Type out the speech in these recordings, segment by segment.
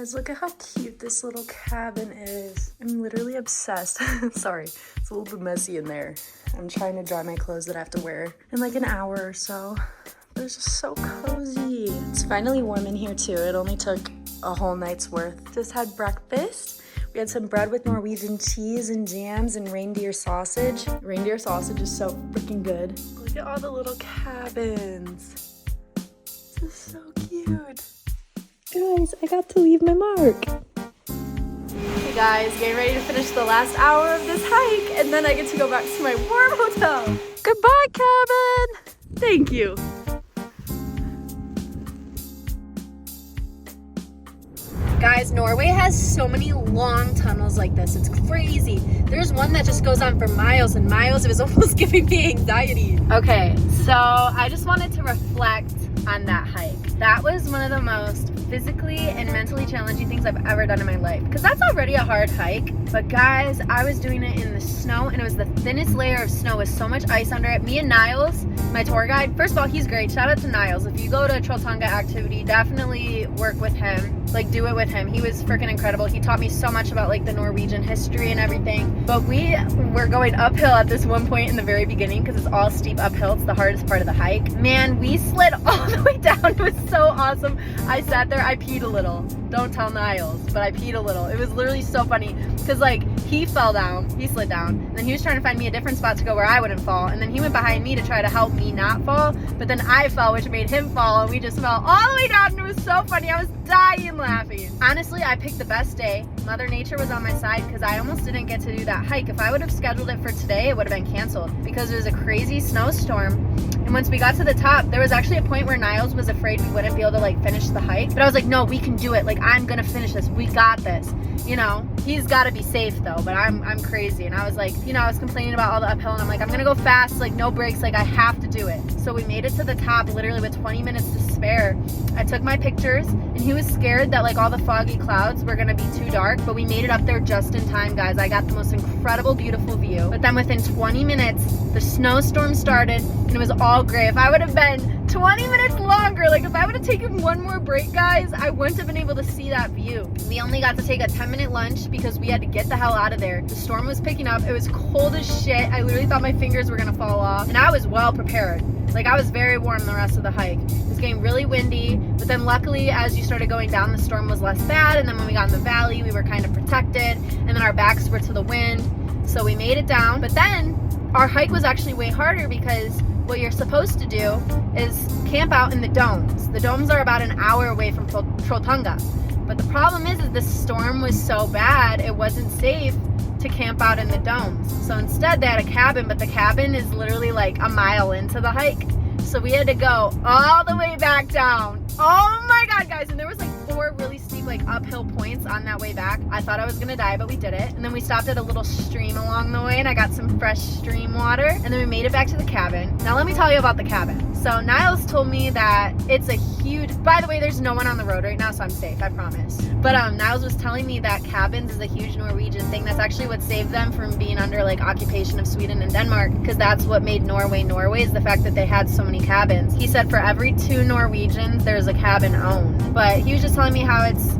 Guys, look at how cute this little cabin is. I'm literally obsessed. Sorry, it's a little bit messy in there. I'm trying to dry my clothes that I have to wear in like an hour or so. But it's just so cozy. It's finally warm in here too. It only took a whole night's worth. Just had breakfast. We had some bread with Norwegian cheese and jams and reindeer sausage. Reindeer sausage is so freaking good. Look at all the little cabins. This is so cute. Guys, I got to leave my mark. Hey guys, getting ready to finish the last hour of this hike, and then I get to go back to my warm hotel. Goodbye, cabin. Thank you. Guys, Norway has so many long tunnels like this. It's crazy. There's one that just goes on for miles and miles. It was almost giving me anxiety. Okay, so I just wanted to reflect on that hike. That was one of the most physically and mentally challenging things I've ever done in my life, because that's already a hard hike. But guys, I was doing it in the snow, and it was the thinnest layer of snow with so much ice under it. Me and Niles, my tour guide, first of all, he's great. Shout out to Niles. If you go to a Trolltunga activity, definitely work with him. Like, do it with him. He was freaking incredible. He taught me so much about like the Norwegian history and everything. But we were going uphill at this one point in the very beginning, because it's all steep uphill. It's the hardest part of the hike. Man, we slid all the way down. It was so awesome. I sat there, I peed a little. Don't tell Niles, but I peed a little. It was literally so funny, because like he fell down, he slid down, and then he was trying to find me a different spot to go where I wouldn't fall, and then he went behind me to try to help me not fall, but then I fell, which made him fall, and we just fell all the way down, and it was so funny. I was dying laughing. Honestly, I picked the best day. Mother Nature was on my side, because I almost didn't get to do that hike. If I would have scheduled it for today, it would have been canceled, because it was a crazy snowstorm. And once we got to the top, there was actually a point where Niles was afraid we wouldn't be able to like finish the hike. But I was like, no, we can do it. Like, I'm gonna finish this. We got this. You know, he's gotta be safe though, but I'm crazy. And I was like, you know, I was complaining about all the uphill, and I'm like, I'm gonna go fast, like no breaks, like I have to do it. So we made it to the top literally with 20 minutes to spare. I took my pictures, and he was scared that like all the foggy clouds were gonna be too dark, but we made it up there just in time, guys. I got the most incredible, beautiful view. But then within 20 minutes, the snowstorm started, and it was all gray. If I would have been 20 minutes longer, like if I would have taken one more break, guys, I wouldn't have been able to see that view. We only got to take a 10-minute lunch because we had to get the hell out of there. The storm was picking up. It was cold as shit. I literally thought my fingers were gonna fall off, and I was well prepared. Like, I was very warm the rest of the hike. It was getting really windy, but then luckily as you started going down, the storm was less bad, and then when we got in the valley, we were kind of protected, and then our backs were to the wind, so we made it down. But then our hike was actually way harder, because what you're supposed to do is camp out in the domes. The domes are about an hour away from Trolltunga. But the problem is the storm was so bad, it wasn't safe to camp out in the domes. So instead they had a cabin, but the cabin is literally like a mile into the hike. So we had to go all the way back down. Oh my God, guys. And there was like 4 really steep like uphill points on that way back. I thought I was gonna die, but we did it. And then we stopped at a little stream along the way, and I got some fresh stream water, and then we made it back to the cabin. Now let me tell you about the cabin. So Niles told me that it's a huge, by the way, there's no one on the road right now, so I'm safe, I promise. But Niles was telling me that cabins is a huge Norwegian thing. That's actually what saved them from being under like occupation of Sweden and Denmark, because that's what made Norway Norway, is the fact that they had so many cabins. He said for every 2 Norwegians, there's a cabin owned. But he was just telling me how it's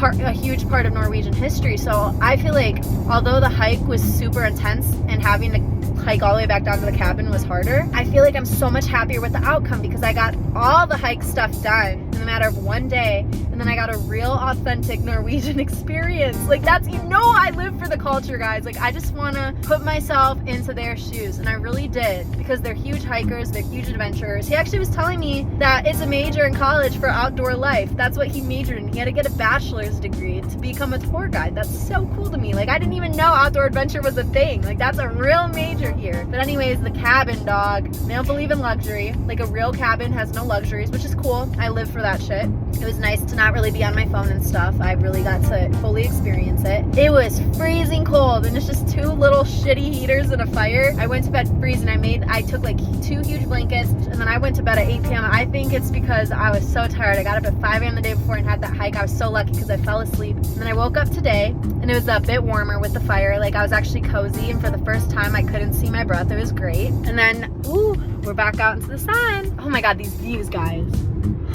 a huge part of Norwegian history. So I feel like although the hike was super intense and having to hike all the way back down to the cabin was harder, I feel like I'm so much happier with the outcome, because I got all the hike stuff done in the matter of one day, and then I got a real authentic Norwegian experience. Like, that's, you know, I live for the culture, guys. Like, I just want to put myself into their shoes, and I really did, because they're huge hikers, they're huge adventurers. He actually was telling me that it's a major in college for outdoor life. That's what he majored in. He had to get a bachelor's degree to become a tour guide. That's so cool to me. Like, I didn't even know outdoor adventure was a thing. Like, that's a real major here. But anyways, the cabin, dog. They don't believe in luxury. Like, a real cabin has no luxuries, which is cool. I live for that shit. It was nice to not really be on my phone and stuff. I really got to fully experience it. It was freezing cold, and it's just 2 little shitty heaters and a fire. I went to bed freezing. I took like 2 huge blankets, and then I went to bed at 8 p.m. I think it's because I was so tired. I got up at 5 a.m. the day before and had that hike. I was so lucky because I fell asleep. And then I woke up today, and it was a bit warmer with the fire. Like, I was actually cozy, and for the first time I couldn't see my breath. It was great. And then, ooh, we're back out into the sun. Oh my God, these views, guys.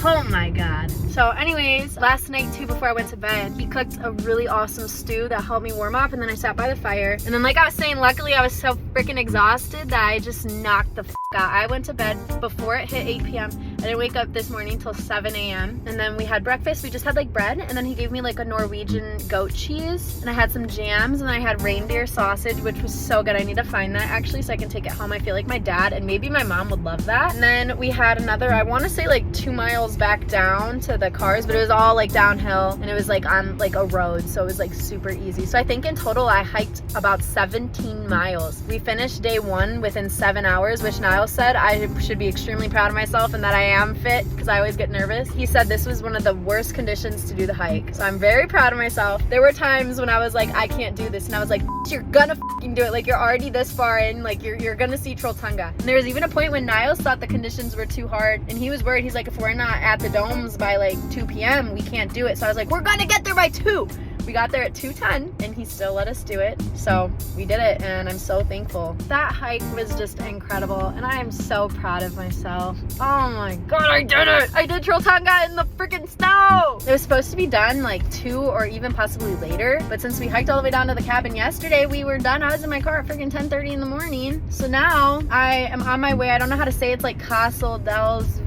Oh my god. So anyways, last night too, before I went to bed, he cooked a really awesome stew that helped me warm up, and then I sat by the fire. And then like I was saying, luckily I was so freaking exhausted that I just knocked the out. I went to bed before it hit 8 p.m. I didn't wake up this morning till 7 a.m. And then we had breakfast. We just had like bread, and then he gave me like a Norwegian goat cheese, and I had some jams, and I had reindeer sausage, which was so good. I need to find that actually so I can take it home. I feel like my dad and maybe my mom would love that. And then we had another, I want to say like 2 miles back down to the cars, but it was all like downhill, and it was like on like a road, so it was like super easy. So I think in total I hiked about 17 miles. We finished day 1 within 7 hours, which Niall said I should be extremely proud of myself and that I am fit because I always get nervous. He said this was one of the worst conditions to do the hike, so I'm very proud of myself. There were times when I was like, I can't do this, and I was like, you're gonna do it. Like, you're already this far in, like you're gonna see Trolltunga. And there was even a point when Niles thought the conditions were too hard, and he was worried. He's like, if we're not at the domes by like 2 p.m. we can't do it. So I was like, we're gonna get there by 2. We got there at 2:10, and he still let us do it. So we did it, and I'm so thankful. That hike was just incredible, and I am so proud of myself. Oh my god, I did it! I did Trolltunga in the freaking snow! It was supposed to be done like 2 or even possibly later, but since we hiked all the way down to the cabin yesterday, we were done. I was in my car at freaking 10:30 in the morning. So now I am on my way. I don't know how to say it. It's like Castle Dels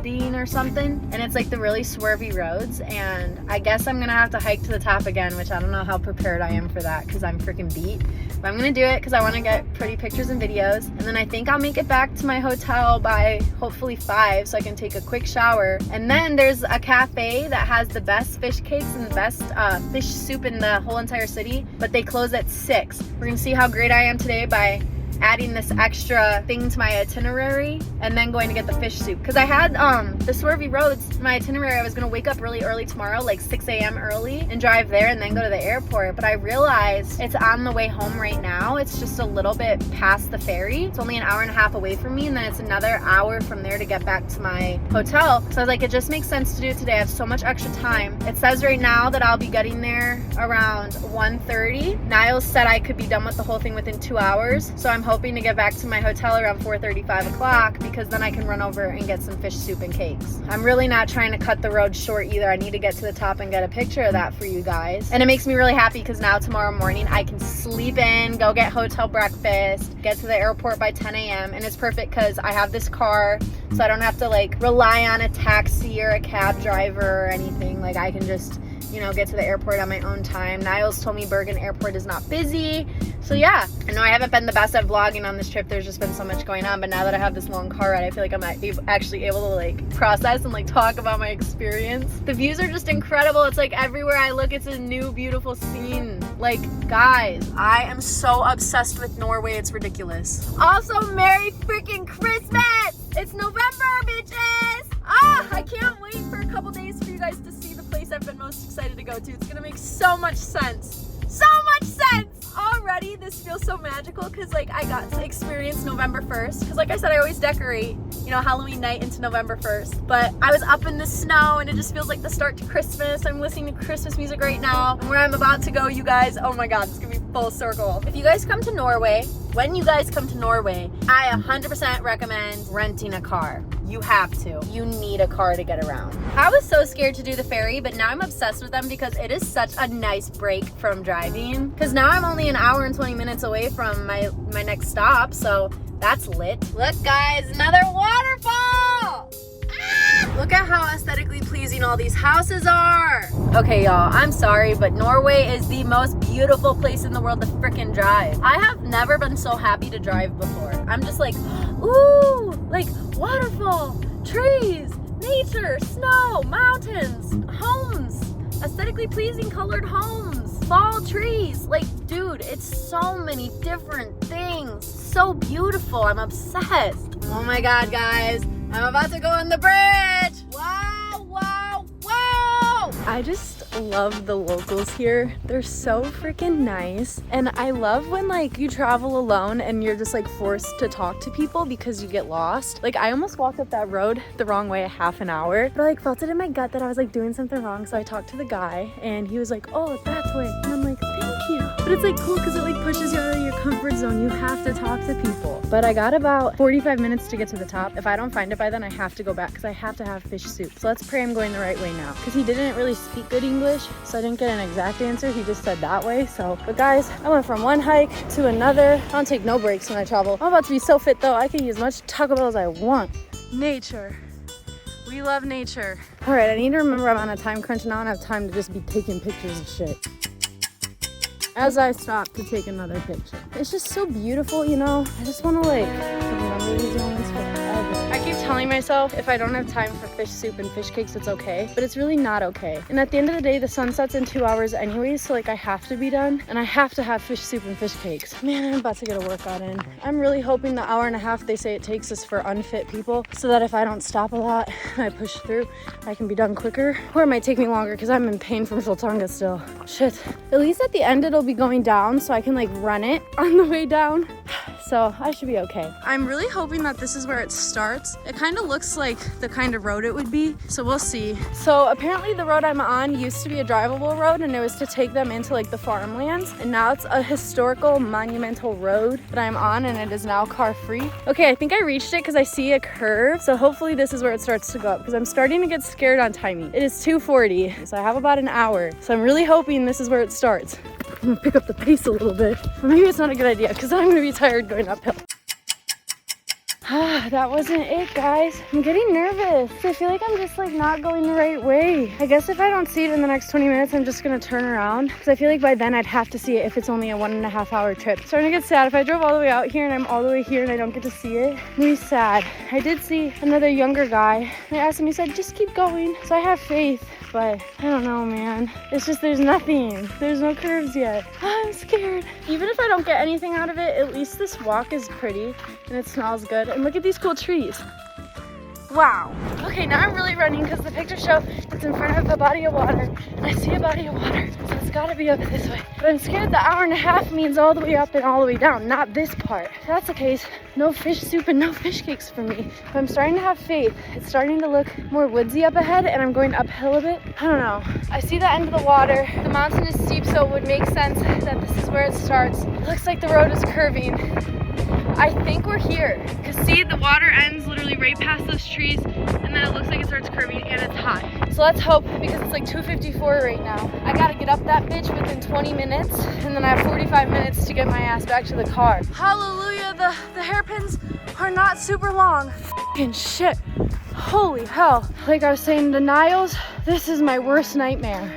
Dean or something, and it's like the really swervy roads, and I guess I'm gonna have to hike to the top again, which I don't know how prepared I am for that because I'm freaking beat, but I'm gonna do it because I want to get pretty pictures and videos. And then I think I'll make it back to my hotel by hopefully 5 so I can take a quick shower. And then there's a cafe that has the best fish cakes and the best fish soup in the whole entire city, but they close at 6. We're gonna see how great I am today by adding this extra thing to my itinerary and then going to get the fish soup, because I had the swervy roads. My itinerary, I was gonna wake up really early tomorrow, like 6 a.m. early, and drive there and then go to the airport, but I realized it's on the way home right now. It's just a little bit past the ferry. It's only an hour and a half away from me, and then it's another hour from there to get back to my hotel. So I was like, it just makes sense to do it today. I have so much extra time. It says right now that I'll be getting there around 1:30. Niles said I could be done with the whole thing within 2 hours, so I'm hoping to get back to my hotel around 4:30, 5 o'clock, because then I can run over and get some fish soup and cakes. I'm really not trying to cut the road short either. I need to get to the top and get a picture of that for you guys. And it makes me really happy because now tomorrow morning I can sleep in, go get hotel breakfast, get to the airport by 10 a.m. And it's perfect because I have this car, so I don't have to like rely on a taxi or a cab driver or anything. Like, I can just, you know, get to the airport on my own time. Niles told me Bergen Airport is not busy. So yeah, I know I haven't been the best at vlogging on this trip. There's just been so much going on, but now that I have this long car ride, I feel like I'm actually able to like process and like talk about my experience. The views are just incredible. It's like everywhere I look, it's a new beautiful scene. Like, guys, I am so obsessed with Norway, it's ridiculous. Also, Merry freaking Christmas! It's November, bitches! I can't wait for a couple days for you guys to see the place I've been most excited to go to. It's gonna make so much sense. So much sense! Already, this feels so magical because like I got to experience November 1st, because like I said, I always decorate, you know, Halloween night into November 1st, but I was up in the snow and it just feels like the start to Christmas. I'm listening to Christmas music right now, and where I'm about to go, you guys, oh my god, it's gonna be full circle. If you guys come to Norway, when you guys come to Norway, I 100% recommend renting a car. You have to. You need a car to get around. I was so scared to do the ferry, but now I'm obsessed with them because it is such a nice break from driving. Because now I'm only an hour and 20 minutes away from my next stop, so that's lit. Look, guys, another waterfall! Look at how aesthetically pleasing all these houses are. Okay, y'all, I'm sorry, but Norway is the most beautiful place in the world to frickin' drive. I have never been so happy to drive before. I'm just like, ooh, like waterfall, trees, nature, snow, mountains, homes, aesthetically pleasing colored homes, fall trees. Like, dude, it's so many different things. So beautiful. I'm obsessed. Oh my god, guys. I'm about to go on the bridge. Wow, wow, wow. I just love the locals here. They're so freaking nice. And I love when like you travel alone and you're just like forced to talk to people because you get lost. Like I almost walked up that road the wrong way a half an hour, but I like felt it in my gut that I was like doing something wrong. So I talked to the guy and he was like, oh, that's way. And I'm like, thank you. But it's like cool because it like pushes you out of your comfort zone. You have to talk to people. But I got about 45 minutes to get to the top. If I don't find it by then, I have to go back because I have to have fish soup. So let's pray I'm going the right way now, because he didn't really speak good English, so I didn't get an exact answer. He just said that way. So, but guys, I went from one hike to another. I don't take no breaks when I travel. I'm about to be so fit though. I can eat as much Taco Bell as I want. Nature. We love nature. All right, I need to remember I'm on a time crunch now and I have time to just be taking pictures of shit. As I stop to take another picture. It's just so beautiful, you know? I just want to like remember these moments forever. I keep telling myself if I don't have time for fish soup and fish cakes, it's okay. But it's really not okay. And at the end of the day, the sun sets in 2 hours anyways, so like I have to be done. And I have to have fish soup and fish cakes. Man, I'm about to get a workout in. I'm really hoping the hour and a half they say it takes is for unfit people, so that if I don't stop a lot and I push through, I can be done quicker. Or it might take me longer because I'm in pain from Trolltunga still. Shit. At least at the end it'll be going down so I can like run it on the way down. So I should be okay. I'm really hoping that this is where it starts. It kind of looks like the kind of road it would be, so we'll see. So apparently the road I'm on used to be a drivable road and it was to take them into like the farmlands, and now it's a historical monumental road that I'm on and it is now car free. Okay, I think I reached it because I see a curve, so hopefully this is where it starts to go up because I'm starting to get scared on timing. It is 2:40, so I have about an hour, so I'm really hoping this is where it starts. I'm gonna pick up the pace a little bit, but maybe it's not a good idea because I'm gonna be tired going uphill. That wasn't it, guys. I'm getting nervous. I feel like I'm just like not going the right way. I guess if I don't see it in the next 20 minutes, I'm just gonna turn around because I feel like by then I'd have to see it if it's only a 1.5 hour trip. It's starting to get sad. If I drove all the way out here and I'm all the way here and I don't get to see it, I'm gonna be sad. I did see another younger guy and I asked him, he said, just keep going. So I have faith. But I don't know, man. It's just there's nothing. There's no curves yet. I'm scared. Even if I don't get anything out of it, at least this walk is pretty and it smells good. And look at these cool trees. Wow. Okay, now I'm really running because the pictures show it's in front of a body of water. And I see a body of water, so it's gotta be up this way. But I'm scared the hour and a half means all the way up and all the way down, not this part. If that's the case, no fish soup and no fish cakes for me. But I'm starting to have faith. It's starting to look more woodsy up ahead and I'm going uphill a bit. I don't know. I see the end of the water. The mountain is steep, so it would make sense that this is where it starts. It looks like the road is curving. I think we're here. Cause see, the water ends literally right past those trees and then it looks like it starts curving and it's high. So let's hope, because it's like 2:54 right now. I gotta get up that bitch within 20 minutes and then I have 45 minutes to get my ass back to the car. Hallelujah, the hairpins are not super long. Fucking shit. Holy hell. Like I was saying, the Niles, this is my worst nightmare.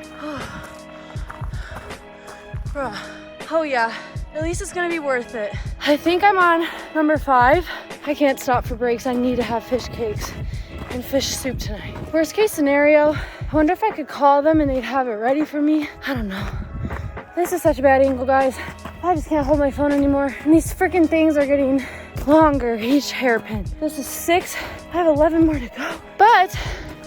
Oh yeah. At least it's gonna be worth it. I think I'm on number 5. I can't stop for breaks. I need to have fish cakes and fish soup tonight. Worst case scenario, I wonder if I could call them and they'd have it ready for me. I don't know. This is such a bad angle, guys. I just can't hold my phone anymore. And these freaking things are getting longer each hairpin. This is 6. I have 11 more to go. But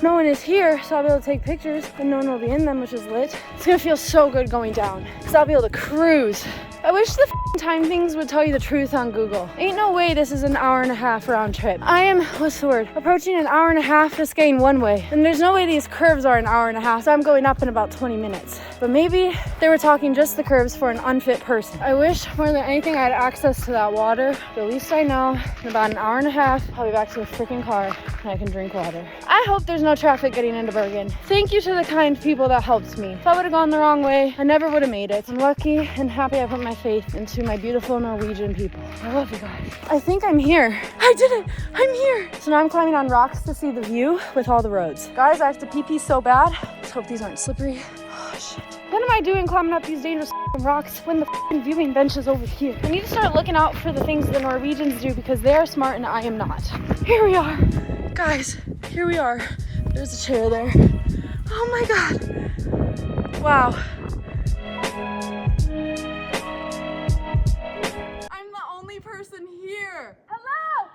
no one is here, so I'll be able to take pictures and no one will be in them, which is lit. It's gonna feel so good going down because I'll be able to cruise. I wish the time things would tell you the truth on Google. Ain't no way this is an hour and a half round trip. I am, what's the word? Approaching an hour and a half just going one way. And there's no way these curves are an hour and a half, so I'm going up in about 20 minutes. But maybe they were talking just the curves for an unfit person. I wish more than anything I had access to that water. But at least I know in about an hour and a half, I'll be back to the freaking car and I can drink water. I hope there's no traffic getting into Bergen. Thank you to the kind people that helped me. If I would have gone the wrong way, I never would have made it. I'm lucky and happy I put my faith into my beautiful Norwegian people. I love you guys. I think I'm here. I did it. I'm here. So now I'm climbing on rocks to see the view with all the roads. Guys, I have to pee so bad. Let's hope these aren't slippery. Oh, shit. What am I doing climbing up these dangerous rocks when the viewing bench is over here? I need to start looking out for the things the Norwegians do because they are smart and I am not. Here we are. Guys, here we are. There's a chair there. Oh my God. Wow. I'm the only person here. Hello?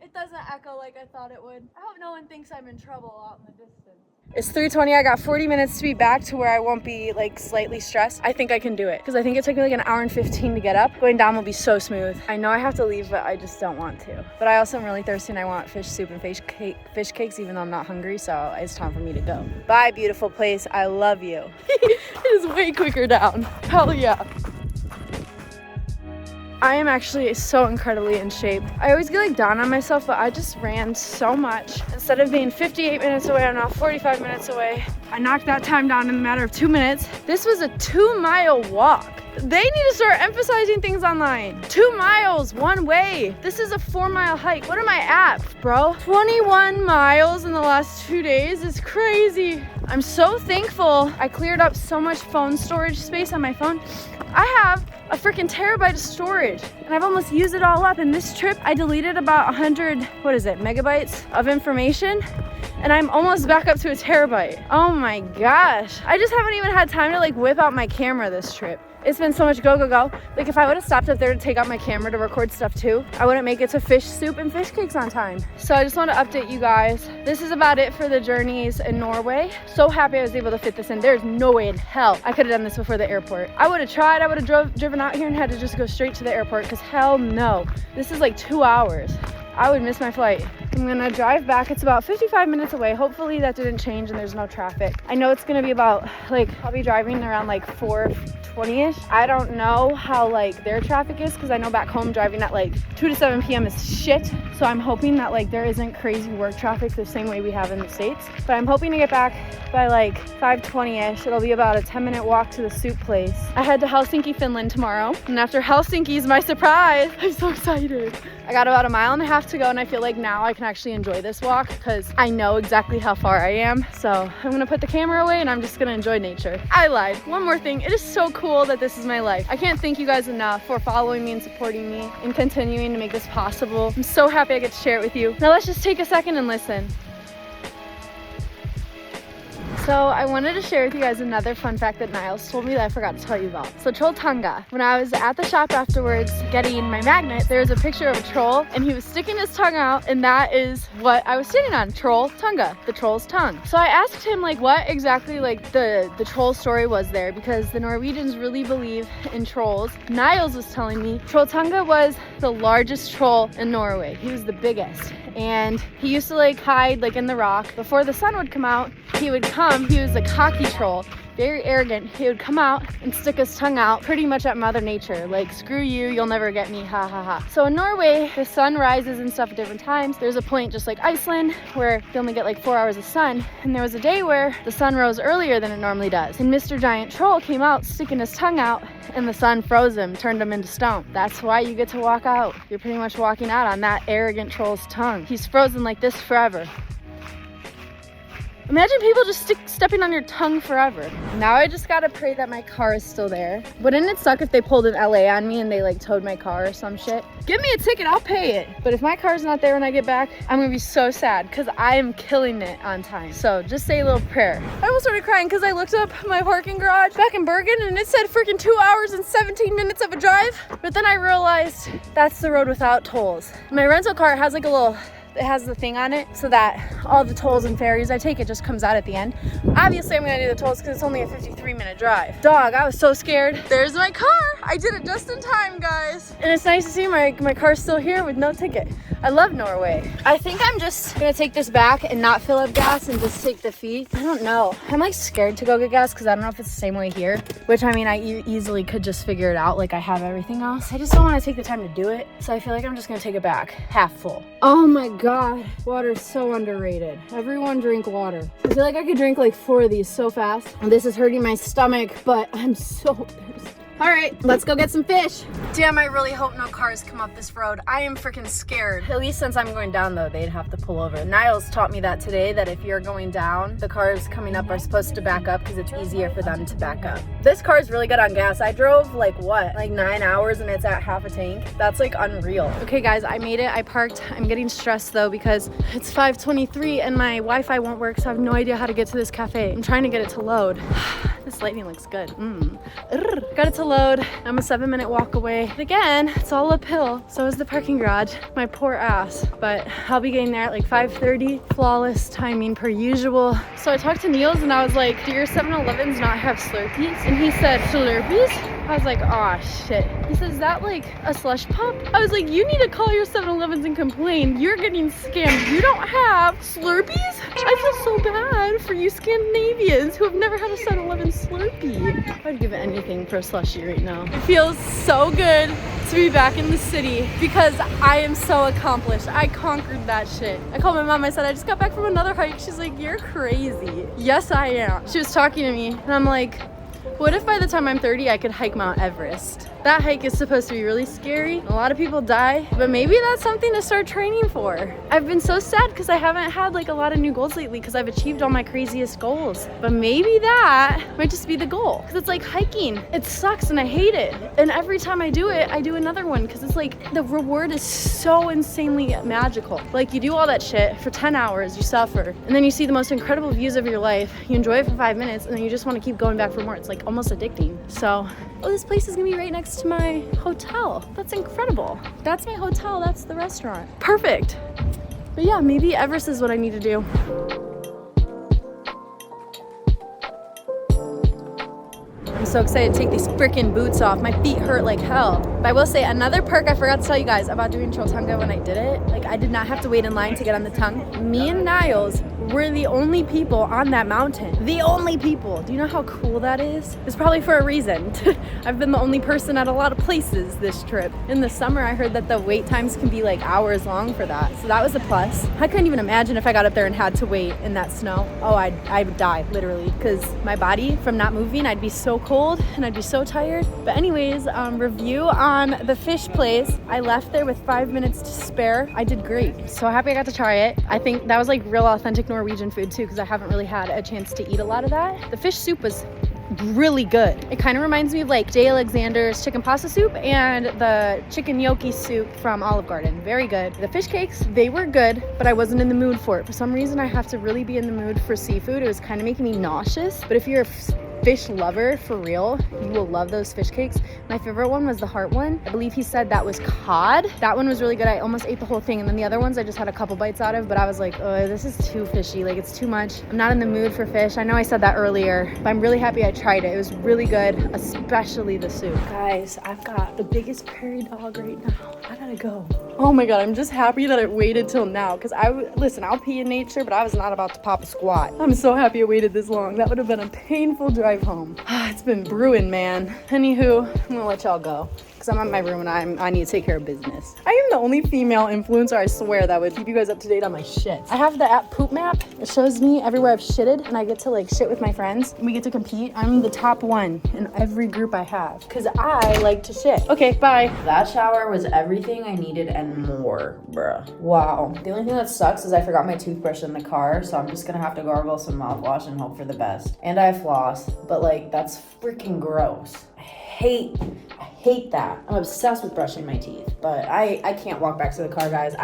It doesn't echo like I thought it would. I hope no one thinks I'm in trouble out in the distance. It's 3:20. I got 40 minutes to be back to where I won't be like slightly stressed. I think I can do it because I think it took me like an hour and 15 to get up. Going down will be so smooth. I know I have to leave, but I just don't want to. But I also am really thirsty and I want fish soup and fish cakes even though I'm not hungry, so it's time for me to go. Bye, beautiful place. I love you. It is way quicker down. Hell yeah. I am actually so incredibly in shape. I always get like down on myself, but I just ran so much. Instead of being 58 minutes away, I'm now 45 minutes away. I knocked that time down in a matter of 2 minutes. This was a 2-mile walk. They need to start emphasizing things online. 2 miles one way. This is a 4-mile hike. What are my apps, bro? 21 miles in the last 2 days is crazy. I'm so thankful. I cleared up so much phone storage space on my phone. I have a freaking terabyte of storage and I've almost used it all up. In this trip, I deleted about 100, megabytes of information. And I'm almost back up to a terabyte. Oh my gosh. I just haven't even had time to like whip out my camera this trip. It's been so much go, go, go. Like if I would have stopped up there to take out my camera to record stuff too, I wouldn't make it to fish soup and fish cakes on time. So I just want to update you guys. This is about it for the journeys in Norway. So happy I was able to fit this in. There's no way in hell I could have done this before the airport. I would have tried, I would have driven out here and had to just go straight to the airport because hell no. This is like 2 hours. I would miss my flight. I'm gonna drive back. It's about 55 minutes away. Hopefully that didn't change and there's no traffic. I know it's gonna be about like, I'll be driving around like 4:20ish. I don't know how like their traffic is because I know back home driving at like 2 to 7 p.m. is shit. So I'm hoping that like there isn't crazy work traffic the same way we have in the States. But I'm hoping to get back by like 5:20ish. It'll be about a 10-minute walk to the soup place. I head to Helsinki, Finland tomorrow. And after Helsinki's my surprise, I'm so excited. I got about 1.5 miles to go and I feel like now I can actually enjoy this walk because I know exactly how far I am. So I'm gonna put the camera away and I'm just gonna enjoy nature. I lied. One more thing. It is so cool that this is my life. I can't thank you guys enough for following me and supporting me and continuing to make this possible. I'm so happy I get to share it with you. Now let's just take a second and listen. So I wanted to share with you guys another fun fact that Niles told me that I forgot to tell you about. So Trolltunga, when I was at the shop afterwards getting my magnet, there was a picture of a troll and he was sticking his tongue out and that is what I was sitting on, Trolltunga, the troll's tongue. So I asked him like what exactly like the troll story was there because the Norwegians really believe in trolls. Niles was telling me Trolltunga was the largest troll in Norway. He was the biggest. And he used to like hide like in the rock. Before the sun would come out, he would come. He was a cocky troll, very arrogant. He would come out and stick his tongue out pretty much at Mother Nature. Like, screw you, you'll never get me, ha ha ha. So in Norway, the sun rises and stuff at different times. There's a point just like Iceland where they only get like 4 hours of sun. And there was a day where the sun rose earlier than it normally does. And Mr. Giant Troll came out sticking his tongue out and the sun froze him, turned him into stone. That's why you get to walk out. You're pretty much walking out on that arrogant troll's tongue. He's frozen like this forever. Imagine people just stepping on your tongue forever. Now I just gotta pray that my car is still there. Wouldn't it suck if they pulled an LA on me and they like towed my car or some shit? Give me a ticket, I'll pay it. But if my car's not there when I get back, I'm gonna be so sad because I am killing it on time. So just say a little prayer. I almost started crying because I looked up my parking garage back in Bergen and it said freaking 2 hours and 17 minutes of a drive. But then I realized that's the road without tolls. My rental car has like it has the thing on it so that all the tolls and ferries I take, it just comes out at the end. Obviously, I'm gonna do the tolls because it's only a 53-minute drive. Dog, I was so scared. There's my car. I did it just in time, guys. And it's nice to see my car's still here with no ticket. I love Norway. I think I'm just gonna take this back and not fill up gas and just take the fee. I don't know. I'm like scared to go get gas because I don't know if it's the same way here, which I mean, I easily could just figure it out. Like I have everything else. I just don't want to take the time to do it. So I feel like I'm just gonna take it back half full. Oh my God, water is so underrated. Everyone drink water. I feel like I could drink like 4 of these so fast. This is hurting my stomach, but I'm so thirsty. All right, let's go get some fish. Damn, I really hope no cars come up this road. I am freaking scared. At least since I'm going down though, they'd have to pull over. Niles taught me that today, that if you're going down, the cars coming up are supposed to back up because it's easier for them to back up. This car is really good on gas. I drove like 9 hours and it's at half a tank. That's like unreal. Okay guys, I made it, I parked. I'm getting stressed though because it's 5:23 and my Wi-Fi won't work, so I have no idea how to get to this cafe. I'm trying to get it to load. This lighting looks good. Got it to load. I'm a 7-minute walk away. But again, it's all uphill. So is the parking garage. My poor ass. But I'll be getting there at like 5:30. Flawless timing per usual. So I talked to Niels and I was like, do your 7-Elevens not have Slurpees? And he said, Slurpees? I was like, aw, shit. He says, is that like a slush pop? I was like, you need to call your 7-Elevens and complain. You're getting scammed. You don't have Slurpees? I feel so bad for you Scandinavians who have never had a 7-Eleven Slurpee. I'd give anything for a slushie right now. It feels so good to be back in the city because I am so accomplished. I conquered that shit. I called my mom. I said, I just got back from another hike. She's like, you're crazy. Yes, I am. She was talking to me and I'm like, what if by the time I'm 30, I could hike Mount Everest? That hike is supposed to be really scary. A lot of people die, but maybe that's something to start training for. I've been so sad because I haven't had like a lot of new goals lately because I've achieved all my craziest goals. But maybe that might just be the goal. Because it's like hiking. It sucks and I hate it. And every time I do it, I do another one because it's like the reward is so insanely magical. Like you do all that shit for 10 hours, you suffer, and then you see the most incredible views of your life. You enjoy it for 5 minutes and then you just want to keep going back for more. It's like almost addicting. So, oh, this place is gonna be right next to my hotel. That's incredible. That's my hotel, that's the restaurant. Perfect. But yeah, maybe Everest is what I need to do. I'm so excited to take these freaking boots off. My feet hurt like hell. But I will say another perk I forgot to tell you guys about doing Trolltunga when I did it. Like I did not have to wait in line to get on the tongue. Me and Niles were the only people on that mountain. The only people. Do you know how cool that is? It's probably for a reason. I've been the only person at a lot of places this trip. In the summer, I heard that the wait times can be like hours long for that. So that was a plus. I couldn't even imagine if I got up there and had to wait in that snow. Oh, I would die, literally. Because my body, from not moving, I'd be so cold and I'd be so tired. But anyways, review on the fish place. I left there with 5 minutes to spare. I did great. So happy I got to try it. I think that was like real authentic Norwegian food too, because I haven't really had a chance to eat a lot of that. The fish soup was really good. It kind of reminds me of like J. Alexander's chicken pasta soup and the chicken gnocchi soup from Olive Garden. Very good. The fish cakes, they were good, but I wasn't in the mood for it. For some reason, I have to really be in the mood for seafood. It was kind of making me nauseous, but if you're a fish lover for real, you will love those fish cakes. My favorite one was the heart one. I believe he said that was cod. That one was really good. I almost ate the whole thing, and then the other ones I just had a couple bites out of, but I was like, oh, this is too fishy. Like, it's too much. I'm not in the mood for fish. I know I said that earlier, but I'm really happy I tried it. It was really good, especially the soup. Guys, I've got the biggest prairie dog right now. I gotta go. Oh my God, I'm just happy that I waited till now, because listen, I'll pee in nature, but I was not about to pop a squat. I'm so happy I waited this long. That would have been a painful drive home. It's been brewing, man. Anywho, I'm gonna let y'all go because I'm at my room and I need to take care of business. I am the only female influencer, I swear, that would keep you guys up to date on my shit. I have the app Poop Map. It shows me everywhere I've shitted and I get to like shit with my friends and we get to compete. I'm the top one in every group I have because I like to shit. Okay, bye. That shower was everything I needed and more, bruh. Wow. The only thing that sucks is I forgot my toothbrush in the car, so I'm just gonna have to gargle some mouthwash and hope for the best. And I floss, but like that's freaking gross. I hate that. I'm obsessed with brushing my teeth, but I can't walk back to the car, guys.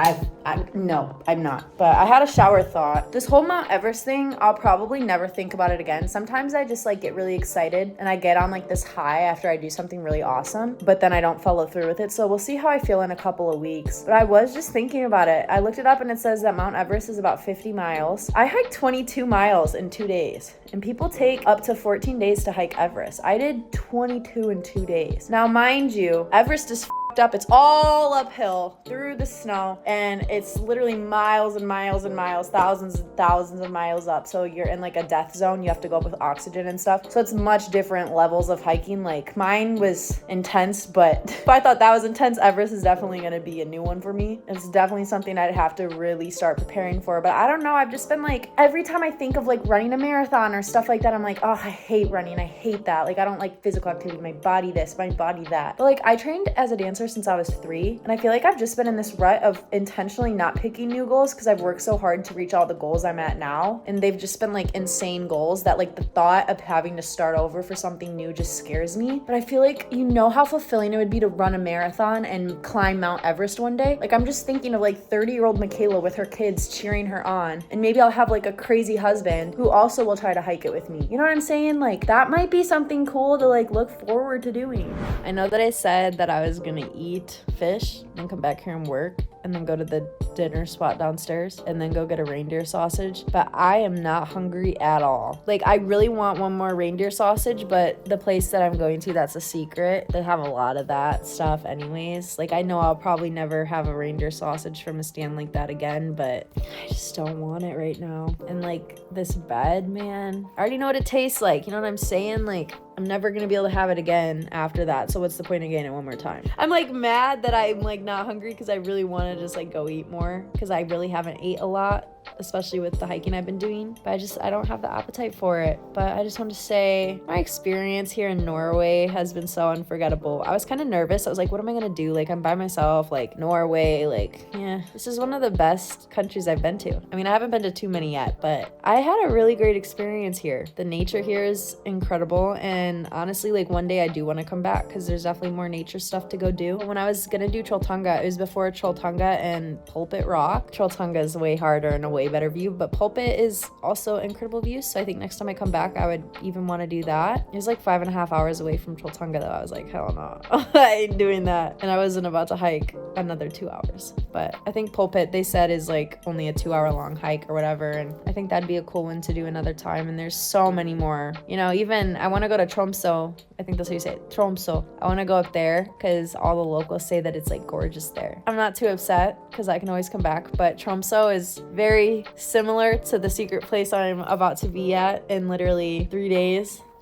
No, I'm not. But I had a shower thought. This whole Mount Everest thing, I'll probably never think about it again. Sometimes I just like get really excited and I get on like this high after I do something really awesome, but then I don't follow through with it. So we'll see how I feel in a couple of weeks. But I was just thinking about it. I looked it up and it says that Mount Everest is about 50 miles. I hiked 22 miles in 2 days. And people take up to 14 days to hike Everest. I did 22 in 2 days. Now, mind you, Everest is f***ed up. It's all uphill through the snow, and it's literally miles and miles and miles, thousands and thousands of miles up. So you're in like a death zone. You have to go up with oxygen and stuff. So it's much different levels of hiking. Like mine was intense, but if I thought that was intense, Everest is definitely going to be a new one for me. It's definitely something I'd have to really start preparing for. But I don't know. I've just been like, every time I think of like running a marathon or stuff like that, I'm like, oh, I hate running. I hate that. Like, I don't like physical activity. My body this, my body that. But like, I trained as a dancer since I was 3. And I feel like I've just been in this rut of intentionally not picking new goals because I've worked so hard to reach all the goals I'm at now. And they've just been like insane goals that like the thought of having to start over for something new just scares me. But I feel like, you know how fulfilling it would be to run a marathon and climb Mount Everest one day? Like I'm just thinking of like 30-year-old Michaela with her kids cheering her on. And maybe I'll have like a crazy husband who also will try to hike it with me. You know what I'm saying? Like that might be something cool to like look forward to doing. I know that I said that I was gonna eat fish and come back here and work and then go to the dinner spot downstairs and then go get a reindeer sausage, but I am not hungry at all. Like I really want one more reindeer sausage, but the place that I'm going to, that's a secret. They have a lot of that stuff anyways. Like I know I'll probably never have a reindeer sausage from a stand like that again, but I just don't want it right now. And like this bed, man, I already know what it tastes like. You know what I'm saying? Like I'm never gonna be able to have it again after that. So what's the point of getting it one more time? I'm like mad that I'm like not hungry because I really want to just like go eat more because I really haven't ate a lot, especially with the hiking I've been doing, but I don't have the appetite for it. But I just want to say my experience here in Norway has been so unforgettable. I was kind of nervous. I was like, what am I gonna do? Like I'm by myself, like Norway, like yeah, this is one of the best countries I've been to. I mean, I haven't been to too many yet, but I had a really great experience here. The nature here is incredible, and honestly, like one day I do want to come back because there's definitely more nature stuff to go do. When I was gonna do Trolltunga, it was before Trolltunga and Pulpit Rock. Trolltunga is way harder and a way better view, but Pulpit is also incredible view, so I think next time I come back I would even want to do that. It was like 5.5 hours away from Trolltunga though. I was like, hell no, I ain't doing that. And I wasn't about to hike another 2 hours, but I think Pulpit, they said, is like only a 2-hour long hike or whatever, and I think that'd be a cool one to do another time. And there's so many more, you know. Even I want to go to Tromsø. I think that's how you say it, Tromsø. I want to go up there because all the locals say that it's like gorgeous there. I'm not too upset because I can always come back, but Tromsø is very similar to the secret place I'm about to be at in literally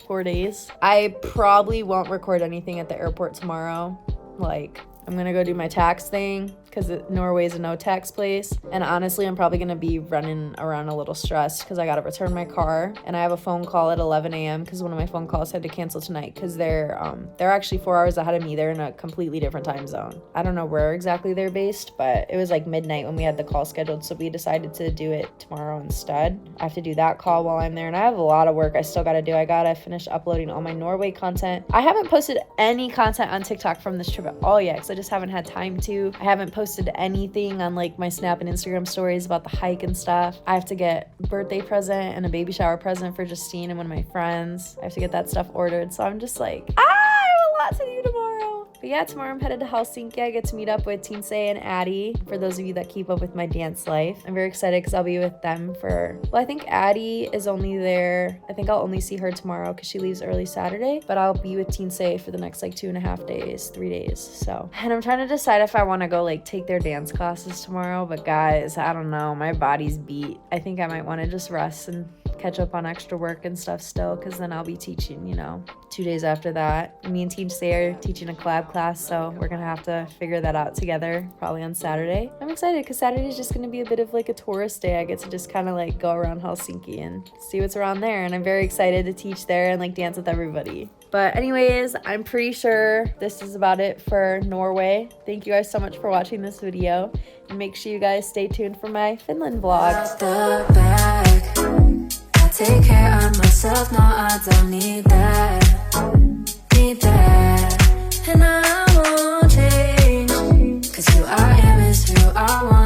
4 days. I probably won't record anything at the airport tomorrow. Like I'm gonna go do my tax thing because Norway is a no tax place. And honestly, I'm probably gonna be running around a little stressed because I gotta return my car. And I have a phone call at 11 a.m. because one of my phone calls had to cancel tonight because they're actually 4 hours ahead of me. They're in a completely different time zone. I don't know where exactly they're based, but it was like midnight when we had the call scheduled. So we decided to do it tomorrow instead. I have to do that call while I'm there. And I have a lot of work I still gotta do. I gotta finish uploading all my Norway content. I haven't posted any content on TikTok from this trip at all yet because I just haven't had time to. I haven't posted anything on like my Snap and Instagram stories about the hike and stuff. I have to get a birthday present and a baby shower present for Justine and one of my friends. I have to get that stuff ordered. So I'm just like, I have a lot to do tomorrow. But yeah, tomorrow I'm headed to Helsinki. I get to meet up with Tinsei and Addie, for those of you that keep up with my dance life. I'm very excited because I'll be with them I think Addie is only there. I think I'll only see her tomorrow because she leaves early Saturday, but I'll be with Tinsei for the next like 2.5 days, 3 days. So, and I'm trying to decide if I want to go like take their dance classes tomorrow, but guys, I don't know. My body's beat. I think I might want to just rest and catch up on extra work and stuff still, because then I'll be teaching, 2 days after that. Me and Tinsei are teaching a collab class, so we're gonna have to figure that out together probably on Saturday. I'm excited because Saturday is just gonna be a bit of like a tourist day. I get to just kind of like go around Helsinki and see what's around there, and I'm very excited to teach there and like dance with everybody. But anyways, I'm pretty sure this is about it for Norway. Thank you guys so much for watching this video, and make sure you guys stay tuned for my Finland vlog. Take care of myself, no, I don't need that. And I won't change, 'cause who I am is who I want.